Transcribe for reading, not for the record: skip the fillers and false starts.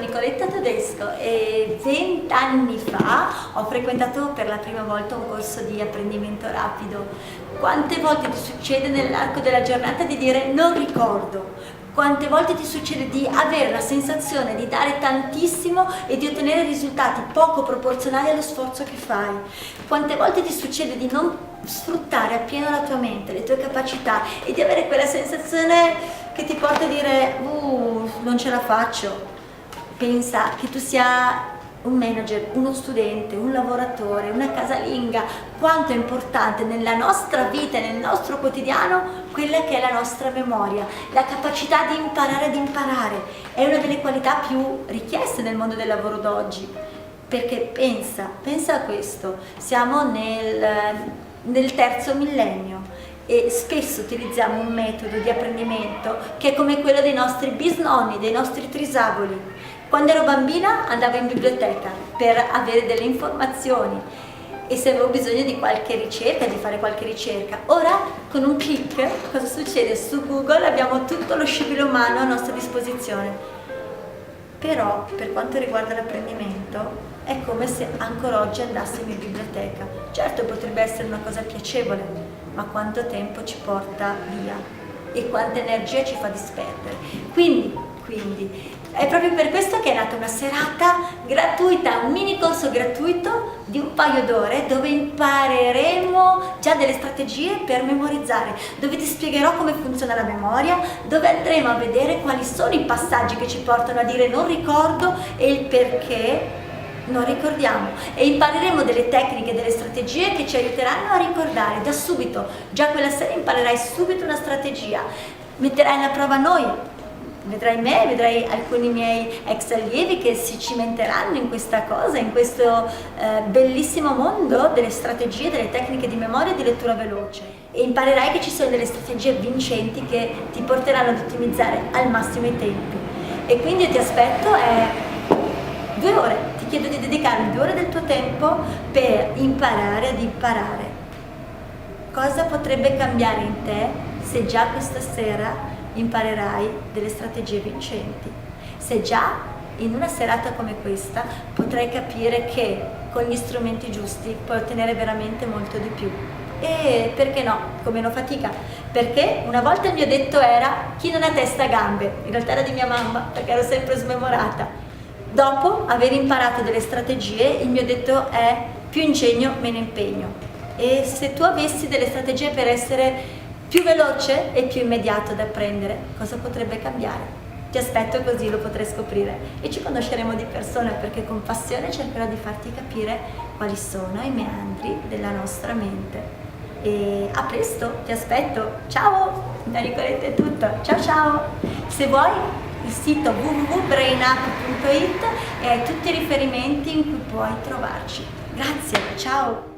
Nicoletta Todesco e 20 anni fa ho frequentato per la prima volta un corso di apprendimento rapido. Quante volte ti succede nell'arco della giornata di dire non ricordo? Quante volte ti succede di avere la sensazione di dare tantissimo e di ottenere risultati poco proporzionali allo sforzo che fai? Quante volte ti succede di non sfruttare appieno la tua mente, le tue capacità e di avere quella sensazione che ti porta a dire non ce la faccio? Pensa che tu sia un manager, uno studente, un lavoratore, una casalinga, quanto è importante nella nostra vita e nel nostro quotidiano quella che è la nostra memoria, la capacità di imparare ad imparare. È una delle qualità più richieste nel mondo del lavoro d'oggi, perché pensa a questo, siamo nel terzo millennio e spesso utilizziamo un metodo di apprendimento che è come quello dei nostri bisnonni, dei nostri trisavoli. Quando ero bambina andavo in biblioteca per avere delle informazioni e se avevo bisogno di qualche ricerca, di fare qualche ricerca. Ora con un click cosa succede? Su Google abbiamo tutto lo scibile umano a nostra disposizione. Però per quanto riguarda l'apprendimento è come se ancora oggi andassimo in biblioteca. Certo potrebbe essere una cosa piacevole, ma quanto tempo ci porta via e quanta energia ci fa disperdere. Quindi è proprio per questo che è nata una serata gratuita, un mini corso gratuito di un paio d'ore dove impareremo già delle strategie per memorizzare, dove ti spiegherò come funziona la memoria, dove andremo a vedere quali sono i passaggi che ci portano a dire non ricordo e il perché non ricordiamo, e impareremo delle tecniche, delle strategie che ci aiuteranno a ricordare da subito. Già quella sera imparerai subito una strategia, metterai alla prova noi. Vedrai me, vedrai alcuni miei ex allievi che si cimenteranno in questa cosa, in questo bellissimo mondo delle strategie, delle tecniche di memoria e di lettura veloce. E imparerai che ci sono delle strategie vincenti che ti porteranno ad ottimizzare al massimo i tempi. E quindi io ti aspetto 2 ore, ti chiedo di dedicarmi 2 ore del tuo tempo per imparare ad imparare. Cosa potrebbe cambiare in te se già questa sera imparerai delle strategie vincenti? Se già in una serata come questa potrai capire che con gli strumenti giusti puoi ottenere veramente molto di più. E perché no? Con meno fatica. Perché una volta il mio detto era chi non ha testa ha gambe. In realtà era di mia mamma, perché ero sempre smemorata. Dopo aver imparato delle strategie, il mio detto è più ingegno, meno impegno. E se tu avessi delle strategie per essere più veloce e più immediato ad apprendere, cosa potrebbe cambiare? Ti aspetto, così lo potrai scoprire e ci conosceremo di persona, perché con passione cercherò di farti capire quali sono i meandri della nostra mente. E a presto, ti aspetto, ciao! Da Nicoletta è tutto, ciao ciao! Se vuoi il sito www.brainup.it e hai tutti i riferimenti in cui puoi trovarci. Grazie, ciao!